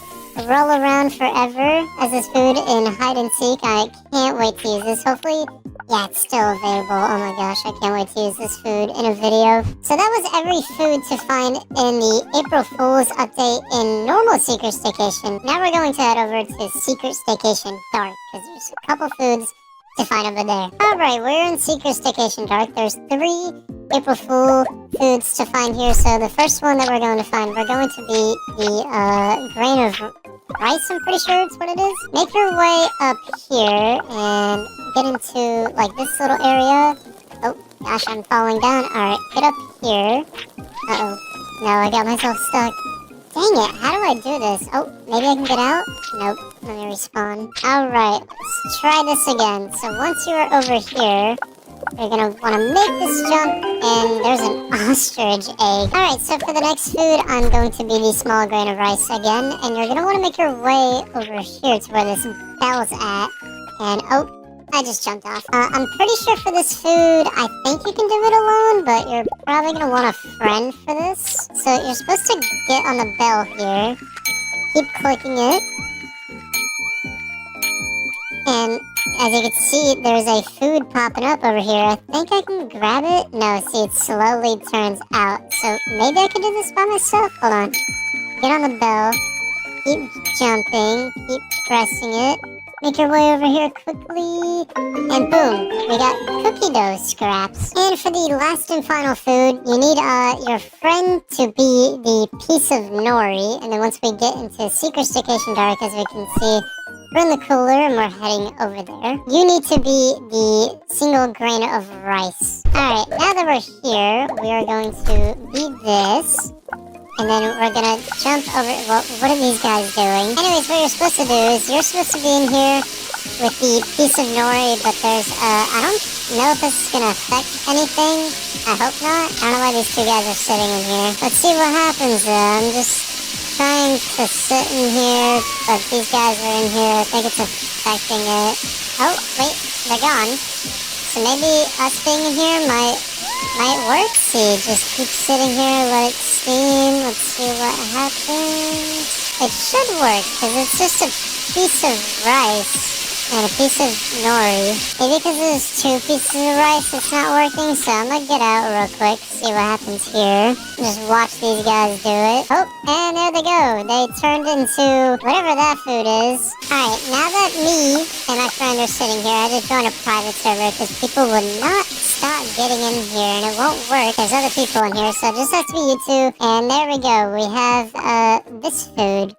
roll around forever as this food in hide and seek. I can't wait to use this. Hopefully, yeah, it's still available. Oh my gosh, I can't wait to use this food in a video. So that was every food to find in the April Fool's update in normal Secret Staycation. Now we're going to head over to Secret Staycation Dark, because there's a couple foods to find over there. Alright, we're in Secret Staycation Dark. There's 3 April Fool foods to find here. So the first one that we're going to find, we're going to be the grain of rice, I'm pretty sure it's what it is. Make your way up here and get into, like, this little area. Oh, gosh, I'm falling down. Alright, get up here. Uh-oh. No, I got myself stuck. Dang it, how do I do this? Oh, maybe I can get out? Nope, let me respawn. Alright, let's try this again. So once you're over here, you're gonna wanna make this jump, and there's an ostrich egg. Alright, so for the next food, I'm going to be the small grain of rice again, and you're gonna wanna make your way over here to where this bell's at. And, oh, I just jumped off. I'm pretty sure for this food, I think you can do it alone, but you're probably gonna want a friend for this. So you're supposed to get on the bell here, keep clicking it, and as you can see, there's a food popping up over here. I think I can grab it. No, see, it slowly turns out. So maybe I can do this by myself. Hold on. Get on the bell. Keep jumping. Keep pressing it. Make your way over here quickly. And boom, we got cookie dough scraps. And for the last and final food, you need your friend to be the piece of nori. And then once we get into Secret Staycation Dark, as we can see, we're in the cooler and we're heading over there. You need to be the single grain of rice. Alright, now that we're here, we are going to be this. And then we're gonna jump over. Well, what are these guys doing? Anyways, what you're supposed to do is you're supposed to be in here with the piece of nori, but there's, I don't know if this is gonna affect anything. I hope not. I don't know why these 2 guys are sitting in here. Let's see what happens though. I'm just trying to sit in here, but these guys are in here. I think it's affecting it. Oh, wait, they're gone. So maybe us being in here might work. See, just keep sitting here, let it steam. Let's see what happens. It should work, because it's just a piece of rice and a piece of nori. Maybe because there's 2 pieces of rice, it's not working, so I'm gonna get out real quick, see what happens here. Just watch these guys do it. Oh, and there they go. They turned into whatever that food is. Alright, now that me and my friend are sitting here, I just joined a private server because people would not stop getting in here, and it won't work. There's other people in here, so it just has to be you 2. And there we go. We have this food.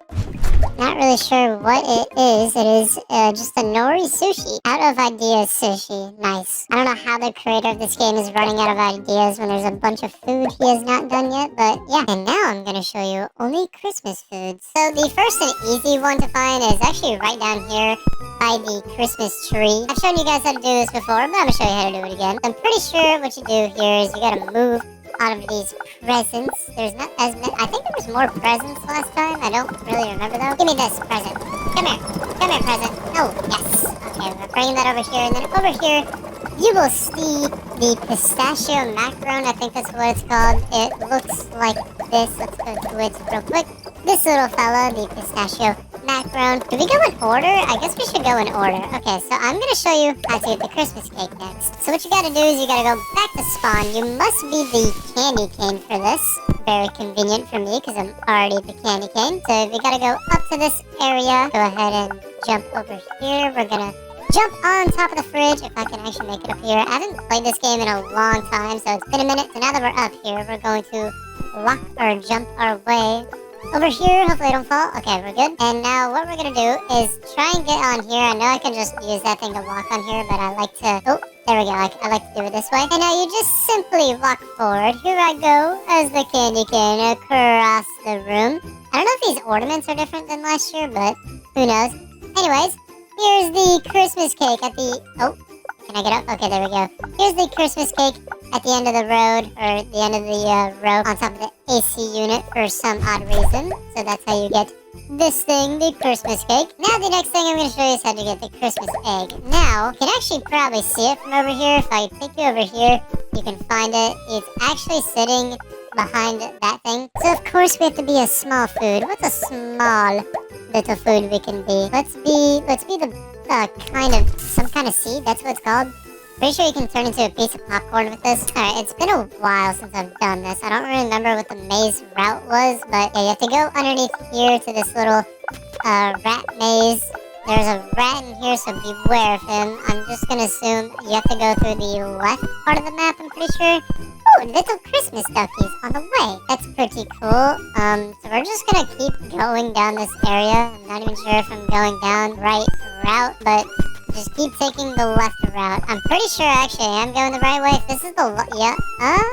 Not really sure what it is. It is just a nori sushi. Out of ideas sushi. Nice. I don't know how the creator of this game is running out of ideas when there's a bunch of food he has not done yet, but yeah. And now I'm gonna show you only Christmas foods. So the first and easy one to find is actually right down here by the Christmas tree. I've shown you guys how to do this before, but I'm gonna show you how to do it again. I'm pretty sure what you do here is you gotta move out of these presents. There's not as many. I think there was more presents last time. I don't really remember though. Give me this present. Come here. Come here, present. Oh, yes. Okay, we're bringing that over here. And then over here, you will see the pistachio macaron. I think that's what it's called. It looks like this. Let's go to it real quick. This little fella, the pistachio macaron. Do we go in order? I guess we should go in order. Okay, so I'm going to show you how to get the Christmas cake next. So what you got to do is you got to go back to spawn. You must be the candy cane for this. Very convenient for me because I'm already the candy cane. So we got to go up to this area. Go ahead and jump over here. We're going to jump on top of the fridge if I can actually make it up here. I haven't played this game in a long time, so it's been a minute. So now that we're up here, we're going to lock or jump our way over here. Hopefully I don't fall. Okay, we're good. And now what we're gonna do is try and get on here. I know I can just use that thing to walk on here, but I like to... Oh, there we go. I like to do it this way. And now you just simply walk forward. Here I go as the candy cane across the room. I don't know if these ornaments are different than last year, but who knows. Anyways, here's the Christmas cake at the... Oh, can I get up? Okay, there we go. Here's the Christmas cake at the end of the road, or the end of the row on top of the AC unit for some odd reason. So that's how you get this thing, the Christmas cake. Now the next thing I'm going to show you is how to get the Christmas egg. Now, you can actually probably see it from over here. If I take you over here, you can find it. It's actually sitting behind that thing. So of course we have to be a small food. What's a small little food we can be? Let's be the some kind of seed. That's what it's called. Pretty sure you can turn into a piece of popcorn with this. Alright, it's been a while since I've done this. I don't remember what the maze route was, but yeah, you have to go underneath here to this little rat maze. There's a rat in here, so beware of him. I'm just gonna assume you have to go through the left part of the map, I'm pretty sure. Oh, little Christmas duckies on the way. That's pretty cool. So we're just gonna keep going down this area. I'm not even sure if I'm going down right route, but just keep taking the left route. I'm pretty sure actually I am going the right way. If this is the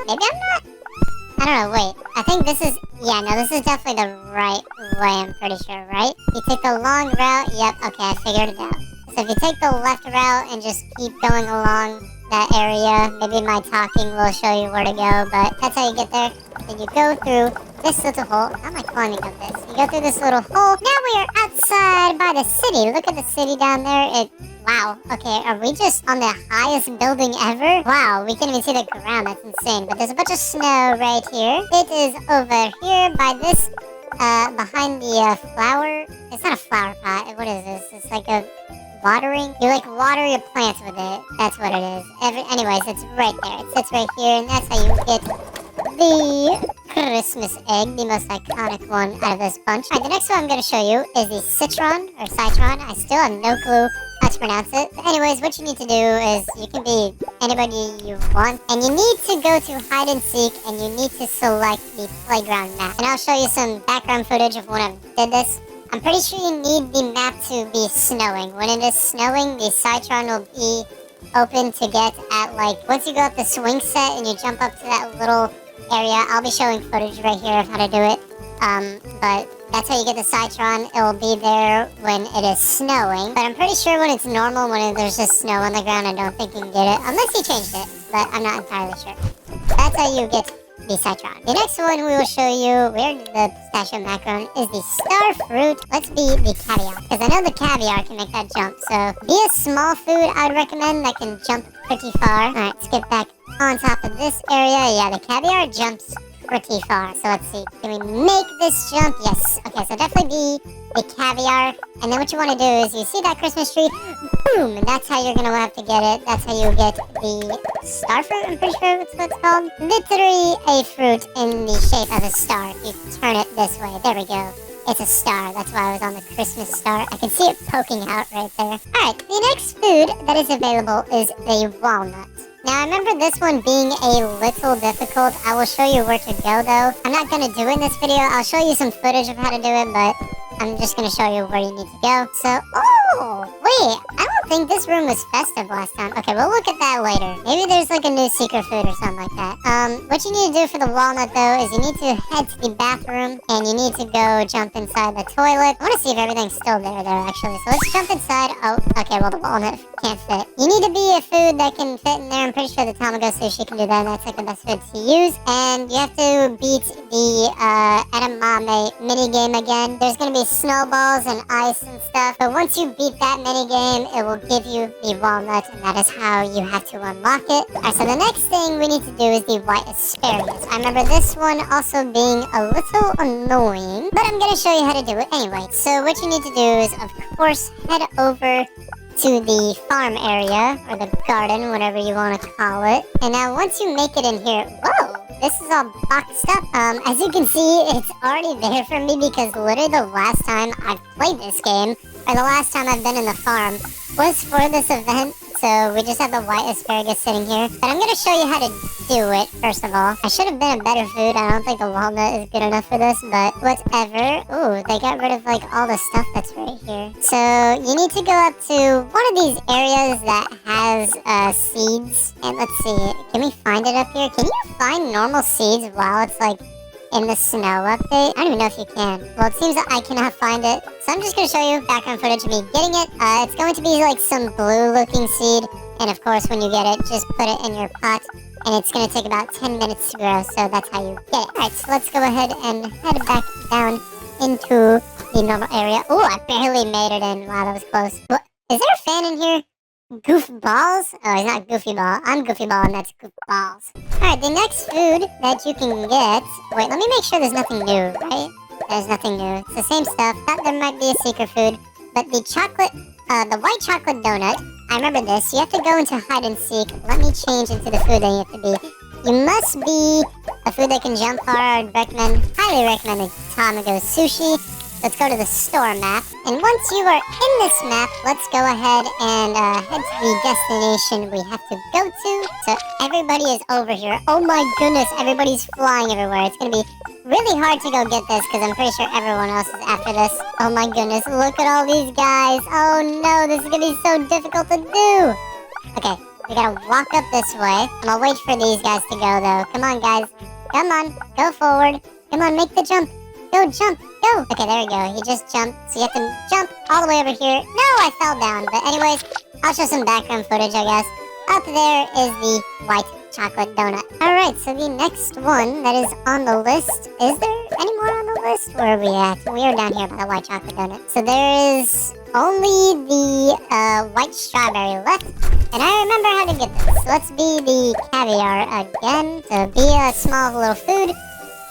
maybe I'm not. I don't know, wait. I think this is, yeah, no, this is definitely the right way, I'm pretty sure, right? You take the long route, yep, okay, I figured it out. So if you take the left route and just keep going along that area, maybe my talking will show you where to go, but that's how you get there. Then you go through this little hole. How am I climbing up this? You go through this little hole. Now we are outside by the city. Look at the city down there. Wow, okay, are we just on the highest building ever? Wow, we can't even see the ground, that's insane. But there's a bunch of snow right here. It is over here by this, behind the, flower. It's not a flower pot, what is this? It's like a watering. You, like, water your plants with it. That's what it is. Anyways, it's right there. It sits right here, and that's how you get the Christmas egg, the most iconic one out of this bunch. Alright, the next one I'm going to show you is the citron, or citron. I still have no clue how to pronounce it. But anyways, what you need to do is you can be anybody you want, and you need to go to hide and seek, and you need to select the playground map. And I'll show you some background footage of when I did this. I'm pretty sure you need the map to be snowing. When it is snowing, the citron will be open to get at, like, once you go up the swing set and you jump up to that little area. I'll be showing footage right here of how to do it. But that's how you get the citron. It will be there when it is snowing. But I'm pretty sure when it's normal, when there's just snow on the ground, I don't think you can get it. Unless you changed it, but I'm not entirely sure. That's how you get the citron. The next one we will show you, where the pistachio macaron, is the star fruit. Let's be the caviar, because I know the caviar can make that jump. So be a small food I'd recommend that can jump pretty far. Alright, let's get back on top of this area. Yeah, the caviar jumps pretty far. So let's see. Can we make this jump? Yes. Okay, so definitely be the caviar. And then what you want to do is you see that Christmas tree? Boom! And that's how you're going to have to get it. That's how you get the star fruit, I'm pretty sure that's what it's called. Literally a fruit in the shape of a star. If you turn it this way. There we go. It's a star. That's why I was on the Christmas star. I can see it poking out right there. Alright, the next food that is available is the walnut. Now, I remember this one being a little difficult. I will show you where to go, though. I'm not going to do it in this video. I'll show you some footage of how to do it, but I'm just gonna show you where you need to go. So, oh, wait, I don't think this room was festive last time. Okay, we'll look at that later. Maybe there's like a new secret food or something like that. What you need to do for the walnut though is you need to head to the bathroom and you need to go jump inside the toilet. I want to see if everything's still there actually. So let's jump inside. Oh, okay, well the walnut can't fit. You need to be a food that can fit in there. I'm pretty sure the Tamago sushi can do that. And that's like the best food to use. And you have to beat the edamame minigame again. There's gonna be snowballs and ice and stuff. But once you beat that minigame, it will give you the walnut, and that is how you have to unlock it. Alright, so the next thing we need to do is the white asparagus. I remember this one also being a little annoying, but I'm gonna show you how to do it anyway. So what you need to do is, of course, head over to the farm area, or the garden, whatever you want to call it. And now once you make it in here, whoa, this is all boxed up. As you can see, it's already there for me because literally the last time I've played this game, or the last time I've been in the farm, was for this event. So we just have the white asparagus sitting here. But I'm going to show you how to do it, first of all. I should have been a better food. I don't think the walnut is good enough for this, but whatever. Ooh, they got rid of like all the stuff that's right here. So you need to go up to one of these areas that has seeds. And let's see, can we find it up here? Can you find normal seeds while it's like in the snow update? I don't even know if you can. Well, it seems that I cannot find it. So I'm just going to show you background footage of me getting it. It's going to be like some blue looking seed. And of course, when you get it, just put it in your pot. And it's going to take about 10 minutes to grow. So that's how you get it. Alright, so let's go ahead and head back down into the normal area. Oh, I barely made it in. Wow, that was close. What? Is there a fan in here? Goofballs? Oh, he's not GOOFYBALL. I'm GOOFYBALL and that's Goofballs. Alright, the next food that you can get... Wait, let me make sure there's nothing new, right? There's nothing new. It's the same stuff. Thought there might be a secret food. But the chocolate... the white chocolate donut... I remember this. You have to go into hide and seek. Let me change into the food that you have to be. You must be a food that can jump hard. Highly recommend the Tamago sushi. Let's go to the store map, and once you are in this map, let's go ahead and head to the destination we have to go to. So everybody is over here. Oh my goodness, everybody's flying everywhere. It's gonna be really hard to go get this because I'm pretty sure everyone else is after this. Oh my goodness, look at all these guys. Oh no, this is gonna be so difficult to do. Okay, we gotta walk up this way. I'm gonna wait for these guys to go though. Come on guys, come on, go forward. Come on, make the jump. Go, jump, go! Okay, there we go. He just jumped. So you have to jump all the way over here. No, I fell down. But anyways, I'll show some background footage, I guess. Up there is the white chocolate donut. Alright, so the next one that is on the list. Is there any more on the list? Where are we at? We are down here by the white chocolate donut. So there is only the white strawberry left. And I remember how to get this. So let's be the caviar again. So be a small little food.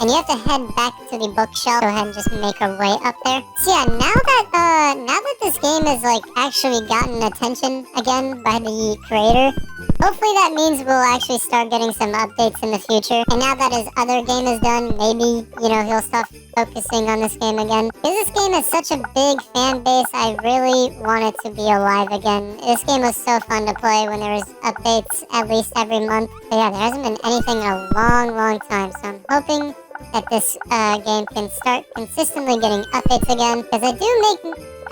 And you have to head back to the bookshelf. Go ahead and just make our way up there. So yeah, now that this game has like actually gotten attention again by the creator, hopefully that means we'll actually start getting some updates in the future. And now that his other game is done, maybe, you know, he'll stop focusing on this game again. Because this game has such a big fan base, I really want it to be alive again. This game was so fun to play when there was updates at least every month. But yeah, there hasn't been anything in a long, long time. So I'm hoping that this game can start consistently getting updates again, because I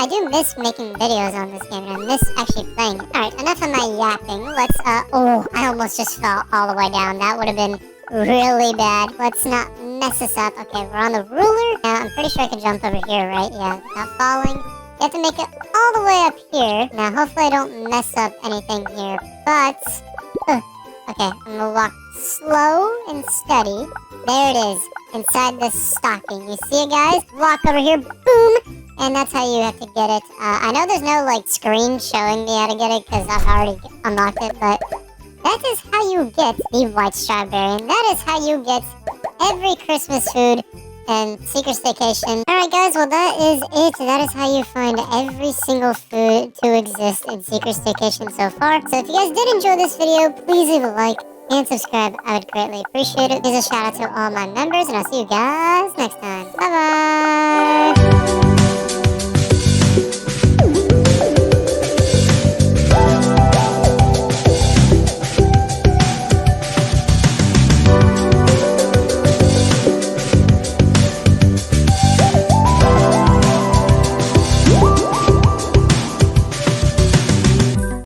do miss making videos on this game, and I miss actually playing it. Alright, enough of my yapping. Let's, oh, I almost just fell all the way down. That would have been really bad. Let's not mess this up. Okay, we're on the ruler. Now, I'm pretty sure I can jump over here, right? Yeah, without falling. You have to make it all the way up here. Now, hopefully I don't mess up anything here, but... okay, I'm gonna walk slow and steady. There it is, inside this stocking. You see it, guys? Walk over here, boom! And that's how you have to get it. I know there's no, like, screen showing me how to get it, because I've already unlocked it, but that is how you get the white strawberry, and that is how you get every Christmas food in Secret Staycation. Alright, guys, well, that is it. That is how you find every single food to exist in Secret Staycation so far. So if you guys did enjoy this video, please leave a like and subscribe. I would greatly appreciate it. Here's a shout out to all my members, and I'll see you guys next time. Bye bye.